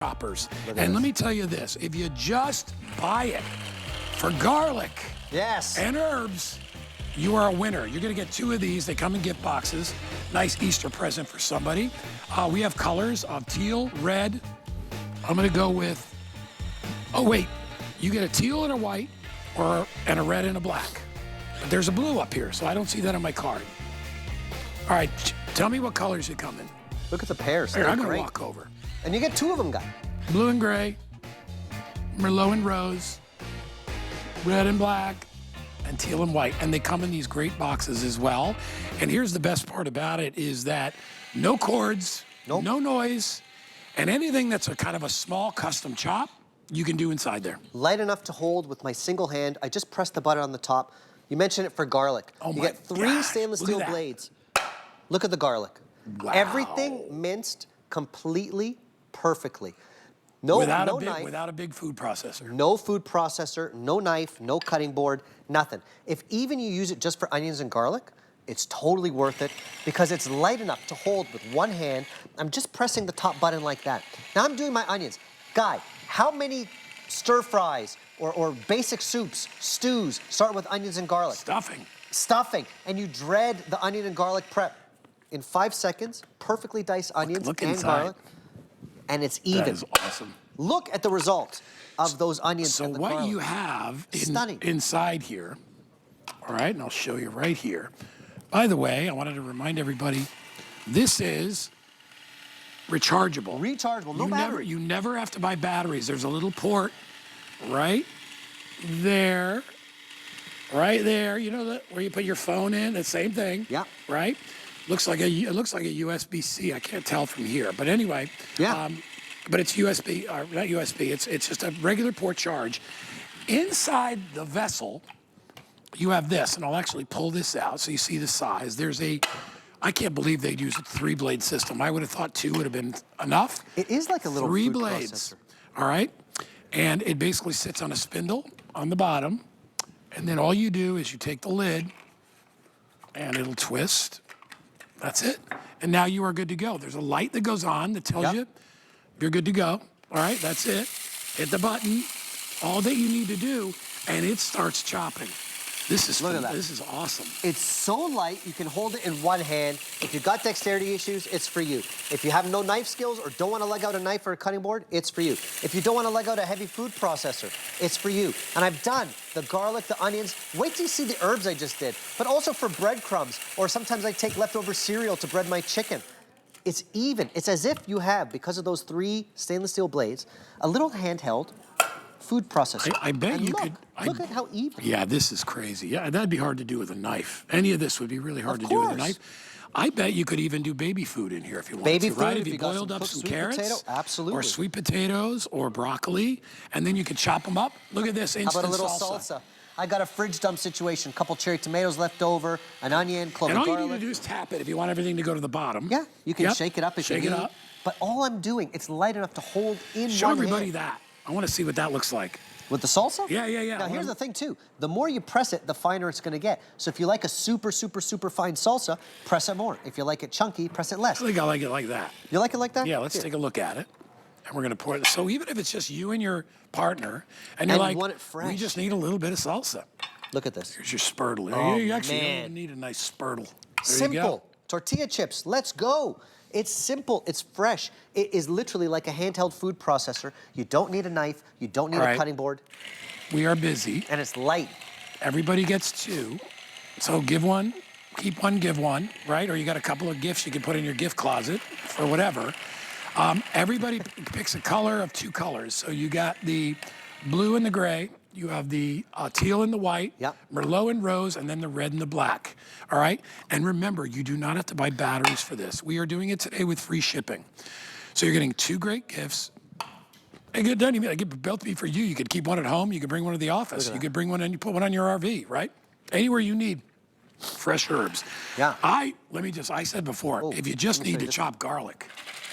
choppers. And let me tell you this, if you just buy it for garlic and herbs, you are a winner. You're gonna get 2 of these. They come in gift boxes. Nice Easter present for somebody. We have colors of teal, red. I'm gonna go with, oh wait, you get a teal and a white, and a red and a black. But there's a blue up here, so I don't see that on my card. All right, tell me what colors you come in. Look at the pairs. Here, I'm gonna walk over. And you get 2 of them, guy. Blue and gray, Merlot and rose, red and black, and teal and white. And they come in these great boxes as well. And here's the best part about it is that no cords, no noise, and anything that's a kind of a small custom chop, you can do inside there. Light enough to hold with my single hand. I just press the button on the top. You mentioned it for garlic. Oh you get 3 stainless steel blades. Look at the garlic. Wow. Everything minced completely perfectly. No knife. Without a big food processor. No food processor, no knife, no cutting board, nothing. If even you use it just for onions and garlic, it's totally worth it because it's light enough to hold with one hand. I'm just pressing the top button like that. Now I'm doing my onions. Guy, how many stir fries or basic soups, stews start with onions and garlic? Stuffing. Stuffing. And you dread the onion and garlic prep. In 5 seconds, perfectly diced onions and garlic. And it's even. That is awesome. Look at the result of those onions and the garlic. So what you have inside here, all right, and I'll show you right here. By the way, I wanted to remind everybody, this is rechargeable. Rechargeable, no battery. You never have to buy batteries. There's a little port right there, you know, where you put your phone in, the same thing. Yeah. Right? It looks like a USB-C. I can't tell from here, but anyway. Yeah. But it's USB, not USB. It's just a regular port charge. Inside the vessel, you have this, and I'll actually pull this out so you see the size. There's I can't believe they'd use a 3-blade system. I would have thought 2 would have been enough. It is like a little 3 food blades. processor. All right, and it basically sits on a spindle on the bottom, and then all you do is you take the lid, and it'll twist. That's it. And now you are good to go. There's a light that goes on that tells you you're good to go. All right, that's it. Hit the button. All that you need to do, and it starts chopping. Look at that. This is awesome. It's so light, you can hold it in one hand. If you've got dexterity issues, it's for you. If you have no knife skills or don't want to lug out a knife or a cutting board, it's for you. If you don't want to lug out a heavy food processor, it's for you. And I've done the garlic, the onions. Wait till you see the herbs I just did. But also for breadcrumbs, or sometimes I take leftover cereal to bread my chicken. It's even. It's as if you have, because of those 3 stainless steel blades, a little handheld food processor. I bet you could. Look at how even. Yeah, this is crazy. Yeah, that'd be hard to do with a knife. Any of this would be really hard to do with a knife. I bet you could even do baby food in here if you wanted to, right? If you boiled up some carrots, or sweet potatoes, or broccoli, and then you could chop them up. Look at this instant How about a little salsa? I got a fridge dump situation, a couple cherry tomatoes left over, an onion, clove of garlic. And all you need to do is tap it if you want everything to go to the bottom. Yeah, you can shake it up if you need. Shake it up. But all I'm doing, it's light enough to hold in one hand. Show everybody that. I want to see what that looks like. With the salsa? Yeah. Now, here's the thing, too. The more you press it, the finer it's going to get. So if you like a super, super, super fine salsa, press it more. If you like it chunky, press it less. I think I like it like that. You like it like that? Yeah, let's take a look at it. And we're going to pour it. So even if it's just you and your partner, and you're like, you want it fresh. We just need a little bit of salsa. Look at this. Here's your spurtle. Oh, you actually man. don't need a nice spurtle. There Simple. you go. Tortilla chips. Let's go. It's simple, it's fresh. It is literally like a handheld food processor. You don't need a knife, you don't need a cutting board. We are busy. And it's light. Everybody gets 2. So give one, keep one, give one, right? Or you got a couple of gifts you can put in your gift closet for whatever. Everybody picks a color of 2 colors. So you got the blue and the gray. You have the teal and the white, Merlot and rose, and then the red and the black, all right? And remember, you do not have to buy batteries for this. We are doing it today with free shipping. So you're getting 2 great gifts. It doesn't even both be for you. You could keep one at home. You could bring one to the office. You could bring one and you put one on your RV, right? Anywhere you need fresh herbs. Yeah. I said before, if you just need to chop garlic.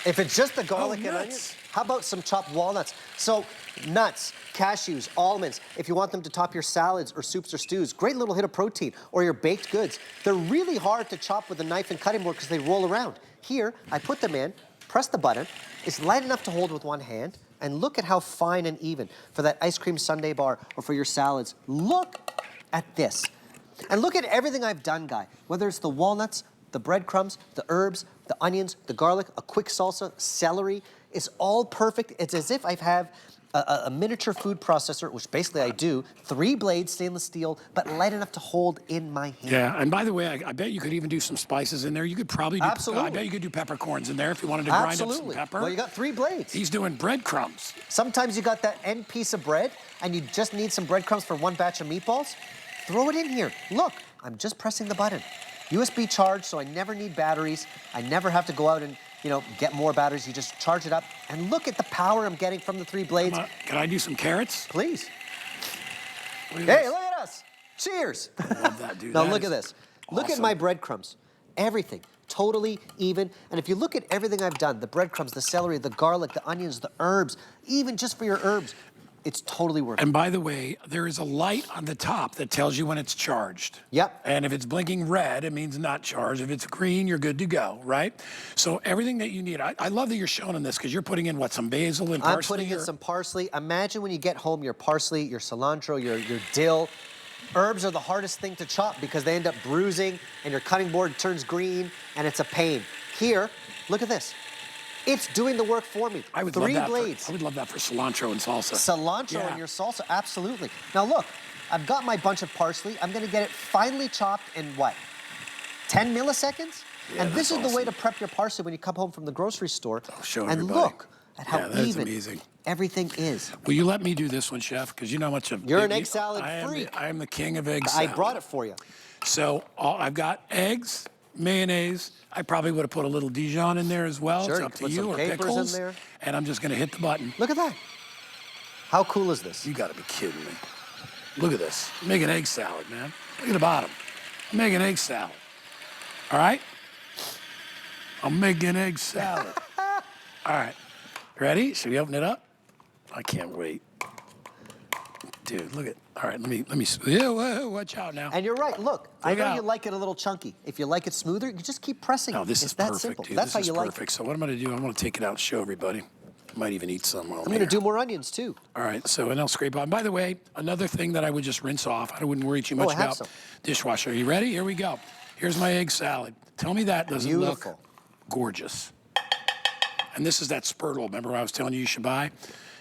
If it's just the garlic and onions, how about some chopped walnuts? So nuts, cashews, almonds, if you want them to top your salads or soups or stews, great little hit of protein, or your baked goods. They're really hard to chop with a knife and cutting board because they roll around. Here, I put them in, press the button. It's light enough to hold with one hand. And look at how fine and even for that ice cream sundae bar or for your salads. Look at this. And look at everything I've done, Guy. Whether it's the walnuts, the breadcrumbs, the herbs, the onions, the garlic, a quick salsa, celery. It's all perfect. It's as if I have a miniature food processor, which basically I do, 3 blades, stainless steel, but light enough to hold in my hand. Yeah, and by the way, I bet you could even do some spices in there. You could probably do, Absolutely. I bet you could do peppercorns in there if you wanted to grind up some pepper. Well, you got 3 blades. He's doing breadcrumbs. Sometimes you got that end piece of bread and you just need some breadcrumbs for one batch of meatballs. Throw it in here. Look, I'm just pressing the button. USB charged, so I never need batteries. I never have to go out and, get more batteries. You just charge it up. And look at the power I'm getting from the 3 blades. Can I do some carrots? Please. Look at Hey, this. look at us. Cheers. I love that, dude. Now That look is at this. Look at awesome. my breadcrumbs. Everything. Totally even. And if you look at everything I've done, the breadcrumbs, the celery, the garlic, the onions, the herbs, even just for your herbs, it's totally worth it. And by the way, there is a light on the top that tells you when it's charged. Yep. And if it's blinking red, it means not charged. If it's green, you're good to go, right? So everything that you need. I love that you're showing them this because you're putting in, what, some basil and parsley? I'm putting in some parsley. Imagine when you get home, your parsley, your cilantro, your dill. Herbs are the hardest thing to chop because they end up bruising and your cutting board turns green and it's a pain. Here, look at this. It's doing the work for me. I would 3 love that blades. I would love that for cilantro and salsa. Cilantro in your salsa, absolutely. Now look, I've got my bunch of parsley. I'm gonna get it finely chopped in what? 10 milliseconds? Yeah, and this is that's the way to awesome. prep your parsley when you come home from the grocery store. I'll show and everybody. look at how Yeah, that is even amazing. everything is. Will you let me do this one, Chef? Because you know how much of You're an egg salad freak. I am the king of egg I salad. brought it for you. So I've got eggs, mayonnaise. I probably would have put a little Dijon in there as well. Sure, It's you up can to put you, some or capers in pickles. there. And I'm just going to hit the button. Look at that. How cool is this? You got to be kidding me. Look at this. Make an egg salad, man. Look at the bottom. Make an egg salad. All right? I'm making egg salad. All right. Ready? Should we open it up? I can't wait. Dude, look at. All right, let me. Yeah, whoa, watch out now. And you're right. Look, I Look know out. you like it a little chunky. If you like it smoother, you just keep pressing No, it. this It's is that perfect, simple. dude. That's This how is you like perfect. it. So what I'm going to do, I'm going to take it out and show everybody. Might even eat some while I'm going to do more onions too. All right, so and I'll scrape on. By the way, another thing that I would just rinse off. I wouldn't worry too much I have about some. dishwasher. Are you ready? Here we go. Here's my egg salad. Tell me that doesn't Beautiful. look gorgeous. And this is that spurtle. Remember I was telling you should buy?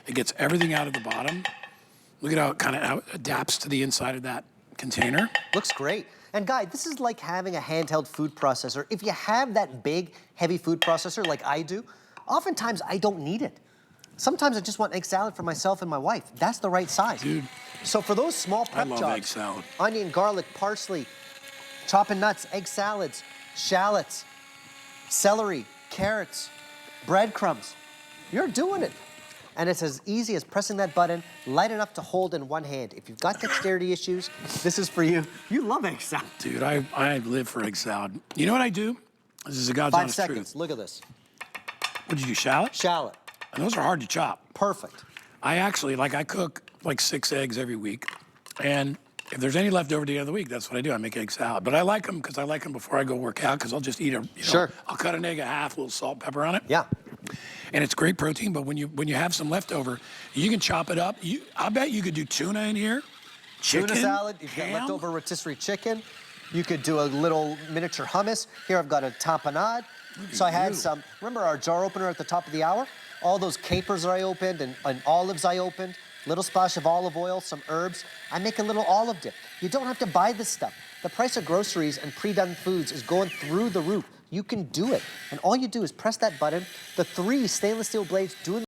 It gets everything out of the bottom. Look at how it adapts to the inside of that container. Looks great. And Guy, this is like having a handheld food processor. If you have that big, heavy food processor like I do, oftentimes I don't need it. Sometimes I just want egg salad for myself and my wife. That's the right size. Dude. So for those small prep love jobs, egg salad. onion, garlic, parsley, chopping nuts, egg salads, shallots, celery, carrots, breadcrumbs, you're doing it. And it's as easy as pressing that button, light enough to hold in one hand. If you've got dexterity issues, this is for you. You love egg salad. Dude, I live for egg salad. You know what I do? This is a God's 5 honest seconds. truth. Look at this. What'd you do, shallot? Shallot. And those are hard to chop. Perfect. I actually, I cook like 6 eggs every week. And if there's any left over at the end of the week, that's what I do. I make egg salad. But I like them because I like them before I go work out because I'll just eat them. Sure. I'll cut an egg in half, a little salt, pepper on it. Yeah. And it's great protein, but when you have some leftover, you can chop it up. I bet you could do tuna in here, chicken, Tuna salad, you've got ham. leftover rotisserie chicken. You could do a little miniature hummus. Here I've got a tapenade. So I had you. some, remember our jar opener at the top of the hour? All those capers that I opened and olives I opened, little splash of olive oil, some herbs. I make a little olive dip. You don't have to buy this stuff. The price of groceries and pre-done foods is going through the roof. You can do it. And all you do is press that button. The 3 stainless steel blades doing